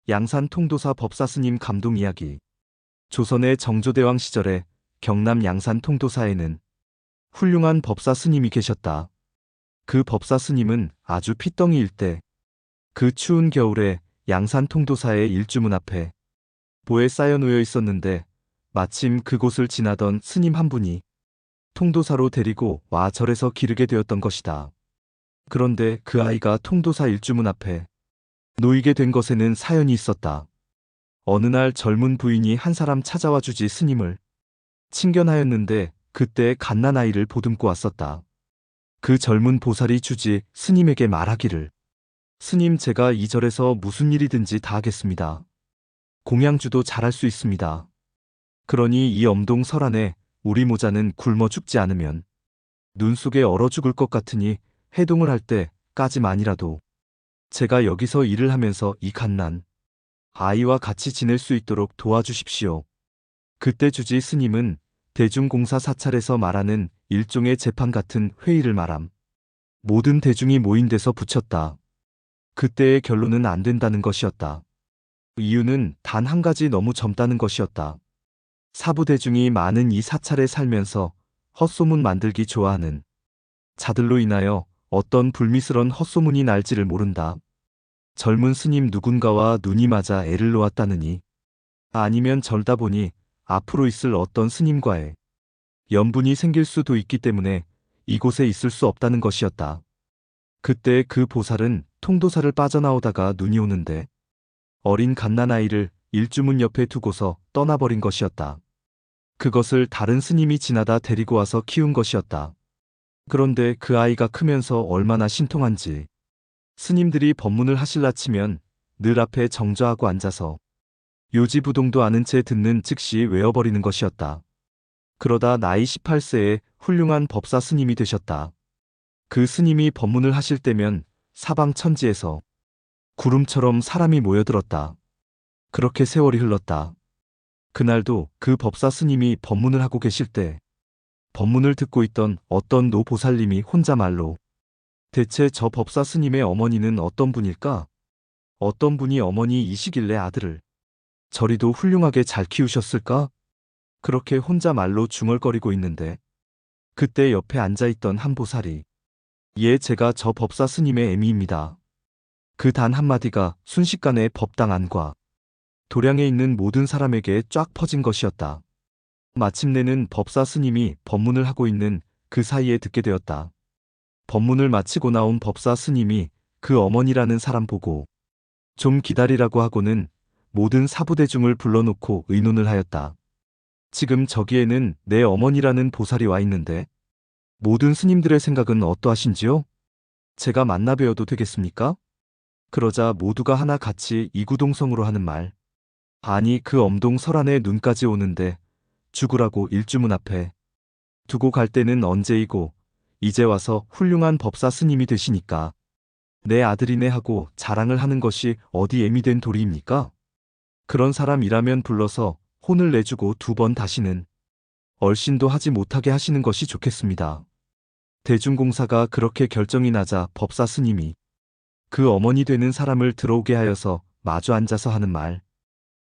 양산 통도사 법사스님 감동 이야기. 조선의 정조대왕 시절에 경남 양산 통도사에는 훌륭한 법사스님이 계셨다. 그 법사스님은 아주 핏덩이일 때 그 추운 겨울에 양산 통도사의 일주문 앞에 보에 쌓여 놓여 있었는데 마침 그곳을 지나던 스님 한 분이 통도사로 데리고 와 절에서 기르게 되었던 것이다. 그런데 그 아이가 통도사 일주문 앞에 놓이게 된 것에는 사연이 있었다. 어느 날 젊은 부인이 한 사람 찾아와 주지 스님을 친견하였는데 그때 갓난아이를 보듬고 왔었다. 그 젊은 보살이 주지 스님에게 말하기를, 스님, 제가 이 절에서 무슨 일이든지 다 하겠습니다. 공양주도 잘할 수 있습니다. 그러니 이 엄동 설안에 우리 모자는 굶어 죽지 않으면 눈 속에 얼어 죽을 것 같으니 해동을 할 때까지만이라도 제가 여기서 일을 하면서 이 갓난 아이와 같이 지낼 수 있도록 도와주십시오. 그때 주지 스님은 대중공사 사찰에서 말하는 일종의 재판 같은 회의를 말함. 모든 대중이 모인 데서 붙였다. 그때의 결론은 안 된다는 것이었다. 이유는 단 한 가지, 너무 젊다는 것이었다. 사부 대중이 많은 이 사찰에 살면서 헛소문 만들기 좋아하는 자들로 인하여 어떤 불미스런 헛소문이 날지를 모른다. 젊은 스님 누군가와 눈이 맞아 애를 놓았다느니, 아니면 절다 보니 앞으로 있을 어떤 스님과의 연분이 생길 수도 있기 때문에 이곳에 있을 수 없다는 것이었다. 그때 그 보살은 통도사를 빠져나오다가 눈이 오는데 어린 갓난아이를 일주문 옆에 두고서 떠나버린 것이었다. 그것을 다른 스님이 지나다 데리고 와서 키운 것이었다. 그런데 그 아이가 크면서 얼마나 신통한지 스님들이 법문을 하실라 치면 늘 앞에 정좌하고 앉아서 요지부동도 않은 채 듣는 즉시 외워버리는 것이었다. 그러다 나이 18세에 훌륭한 법사 스님이 되셨다. 그 스님이 법문을 하실 때면 사방 천지에서 구름처럼 사람이 모여들었다. 그렇게 세월이 흘렀다. 그날도 그 법사 스님이 법문을 하고 계실 때 법문을 듣고 있던 어떤 노보살님이 혼자 말로, 대체 저 법사 스님의 어머니는 어떤 분일까? 어떤 분이 어머니이시길래 아들을 저리도 훌륭하게 잘 키우셨을까? 그렇게 혼자 말로 중얼거리고 있는데 그때 옆에 앉아있던 한 보살이, 예, 제가 저 법사 스님의 애미입니다. 그 단 한마디가 순식간에 법당 안과 도량에 있는 모든 사람에게 쫙 퍼진 것이었다. 마침내는 법사 스님이 법문을 하고 있는 그 사이에 듣게 되었다. 법문을 마치고 나온 법사 스님이 그 어머니라는 사람 보고 좀 기다리라고 하고는 모든 사부대중을 불러놓고 의논을 하였다. 지금 저기에는 내 어머니라는 보살이 와 있는데 모든 스님들의 생각은 어떠하신지요? 제가 만나 뵈어도 되겠습니까? 그러자 모두가 하나 같이 이구동성으로 하는 말. 아니, 그 엄동 설안에 눈까지 오는데 죽으라고 일주문 앞에 두고 갈 때는 언제이고 이제 와서 훌륭한 법사 스님이 되시니까 내 아들이네 하고 자랑을 하는 것이 어디 애미 된 도리입니까? 그런 사람이라면 불러서 혼을 내주고 2번 다시는 얼씬도 하지 못하게 하시는 것이 좋겠습니다. 대중공사가 그렇게 결정이 나자 법사 스님이 그 어머니 되는 사람을 들어오게 하여서 마주 앉아서 하는 말.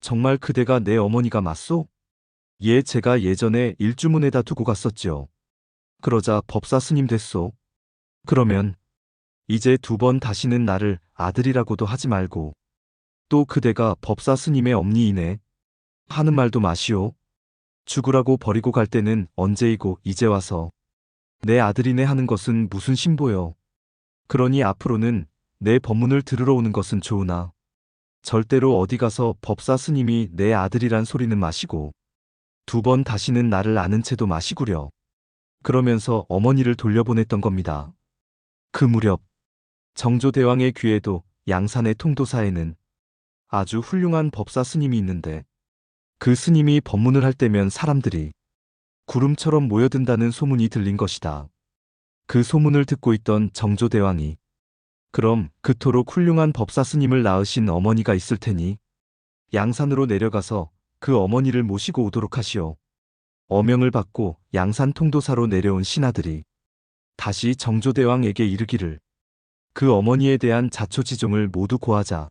정말 그대가 내 어머니가 맞소? 예, 제가 예전에 일주문에다 두고 갔었지요. 그러자 법사 스님 됐소. 그러면 이제 2번 다시는 나를 아들이라고도 하지 말고 또 그대가 법사 스님의 엄니이네 하는 말도 마시오. 죽으라고 버리고 갈 때는 언제이고 이제 와서 내 아들이네 하는 것은 무슨 신보여. 그러니 앞으로는 내 법문을 들으러 오는 것은 좋으나 절대로 어디 가서 법사 스님이 내 아들이란 소리는 마시고 2번 다시는 나를 아는 채도 마시구려. 그러면서 어머니를 돌려보냈던 겁니다. 그 무렵 정조대왕의 귀에도 양산의 통도사에는 아주 훌륭한 법사 스님이 있는데 그 스님이 법문을 할 때면 사람들이 구름처럼 모여든다는 소문이 들린 것이다. 그 소문을 듣고 있던 정조대왕이, 그럼 그토록 훌륭한 법사 스님을 낳으신 어머니가 있을 테니 양산으로 내려가서 그 어머니를 모시고 오도록 하시오. 어명을 받고 양산 통도사로 내려온 신하들이 다시 정조대왕에게 이르기를 그 어머니에 대한 자초지종을 모두 고하자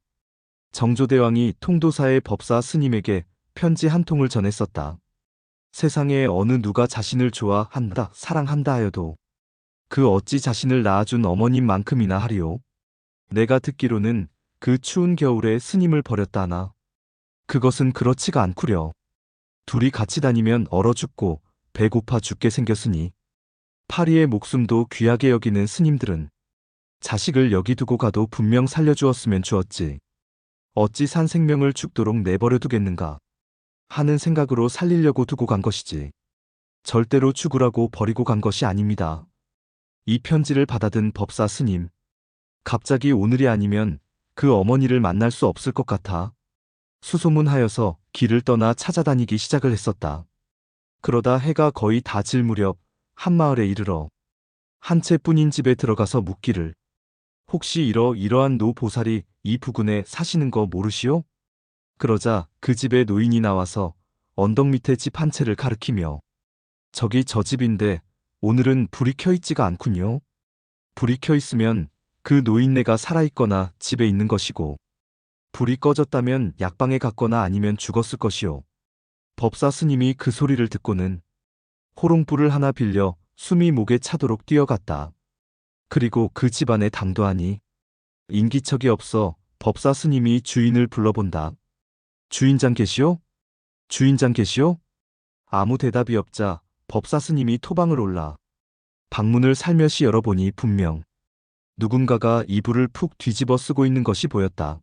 정조대왕이 통도사의 법사 스님에게 편지 한 통을 전했었다. 세상에 어느 누가 자신을 좋아한다, 사랑한다 하여도 그 어찌 자신을 낳아준 어머님만큼이나 하리요. 내가 듣기로는 그 추운 겨울에 스님을 버렸다 하나 그것은 그렇지가 않구려. 둘이 같이 다니면 얼어 죽고 배고파 죽게 생겼으니 파리의 목숨도 귀하게 여기는 스님들은 자식을 여기 두고 가도 분명 살려주었으면 주었지. 어찌 산 생명을 죽도록 내버려 두겠는가 하는 생각으로 살리려고 두고 간 것이지. 절대로 죽으라고 버리고 간 것이 아닙니다. 이 편지를 받아든 법사 스님. 갑자기 오늘이 아니면 그 어머니를 만날 수 없을 것 같아 수소문하여서 길을 떠나 찾아다니기 시작을 했었다. 그러다 해가 거의 다 질 무렵 한 마을에 이르러 한 채뿐인 집에 들어가서 묻기를 혹시 이러이러한 노보살이 이 부근에 사시는 거 모르시오? 그러자 그 집에 노인이 나와서 언덕 밑에 집 한 채를 가리키며 저기 저 집인데 오늘은 불이 켜있지가 않군요. 불이 켜있으면 그 노인네가 살아있거나 집에 있는 것이고 불이 꺼졌다면 약방에 갔거나 아니면 죽었을 것이오. 법사 스님이 그 소리를 듣고는 호롱불을 하나 빌려 숨이 목에 차도록 뛰어갔다. 그리고 그 집안에 당도하니 인기척이 없어 법사 스님이 주인을 불러본다. 주인장 계시오? 주인장 계시오? 아무 대답이 없자 법사 스님이 토방을 올라 방문을 살며시 열어보니 분명 누군가가 이불을 푹 뒤집어 쓰고 있는 것이 보였다.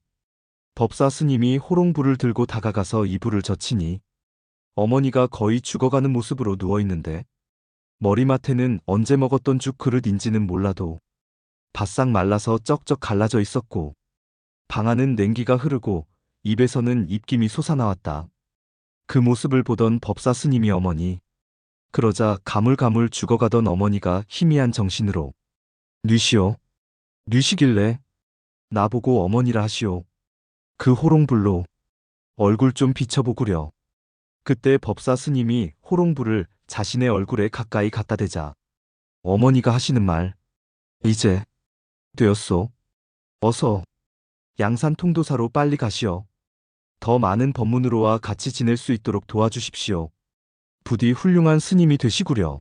법사 스님이 호롱불을 들고 다가가서 이불을 젖히니 어머니가 거의 죽어가는 모습으로 누워있는데 머리맡에는 언제 먹었던 죽 그릇인지는 몰라도 바싹 말라서 쩍쩍 갈라져 있었고 방 안은 냉기가 흐르고 입에서는 입김이 솟아나왔다. 그 모습을 보던 법사 스님이 어머니. 그러자 가물가물 죽어가던 어머니가 희미한 정신으로 뉘시오. 뉘시길래 나보고 어머니라 하시오. 그 호롱불로 얼굴 좀 비춰보구려. 그때 법사 스님이 호롱불을 자신의 얼굴에 가까이 갖다 대자 어머니가 하시는 말 이제 되었소. 어서 양산 통도사로 빨리 가시오. 더 많은 법문으로와 같이 지낼 수 있도록 도와주십시오. 부디 훌륭한 스님이 되시구려.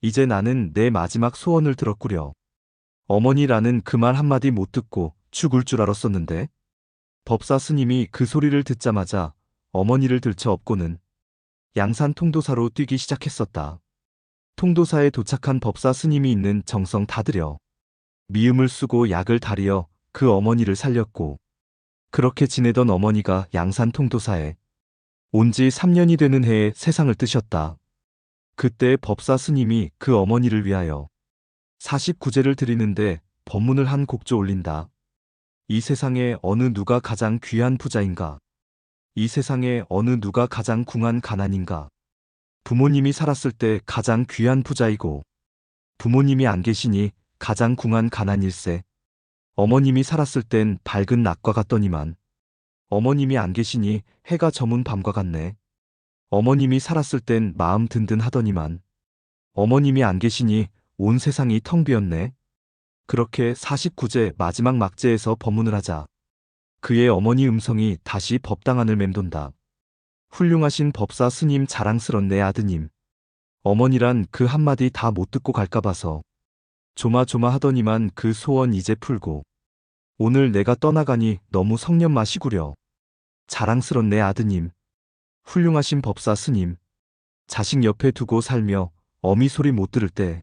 이제 나는 내 마지막 소원을 들었구려. 어머니라는 그 말 한마디 못 듣고 죽을 줄 알았었는데 법사 스님이 그 소리를 듣자마자 어머니를 들쳐 업고는 양산 통도사로 뛰기 시작했었다. 통도사에 도착한 법사 스님이 있는 정성 다들여 미음을 쓰고 약을 다리어 그 어머니를 살렸고 그렇게 지내던 어머니가 양산 통도사에 온 지 3년이 되는 해에 세상을 뜨셨다. 그때 법사 스님이 그 어머니를 위하여 49제를 드리는데 법문을 한 곡조 올린다. 이 세상에 어느 누가 가장 귀한 부자인가? 이 세상에 어느 누가 가장 궁한 가난인가? 부모님이 살았을 때 가장 귀한 부자이고 부모님이 안 계시니 가장 궁한 가난일세. 어머님이 살았을 땐 밝은 낮과 같더니만 어머님이 안 계시니 해가 저문 밤과 같네. 어머님이 살았을 땐 마음 든든하더니만 어머님이 안 계시니 온 세상이 텅 비었네. 그렇게 49제 마지막 막제에서 법문을 하자 그의 어머니 음성이 다시 법당안을 맴돈다. 훌륭하신 법사 스님 자랑스런 내 아드님. 어머니란 그 한마디 다 못 듣고 갈까 봐서 조마조마하더니만 그 소원 이제 풀고 오늘 내가 떠나가니 너무 성년 마시구려. 자랑스런 내 아드님. 훌륭하신 법사 스님. 자식 옆에 두고 살며 어미 소리 못 들을 때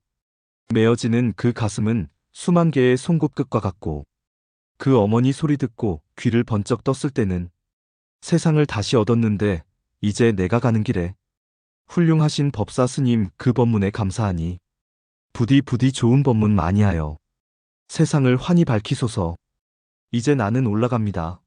메어지는 그 가슴은 수만 개의 송곳끝과 같고 그 어머니 소리 듣고 귀를 번쩍 떴을 때는 세상을 다시 얻었는데 이제 내가 가는 길에 훌륭하신 법사 스님 그 법문에 감사하니 부디 좋은 법문 많이 하여 세상을 환히 밝히소서. 이제 나는 올라갑니다.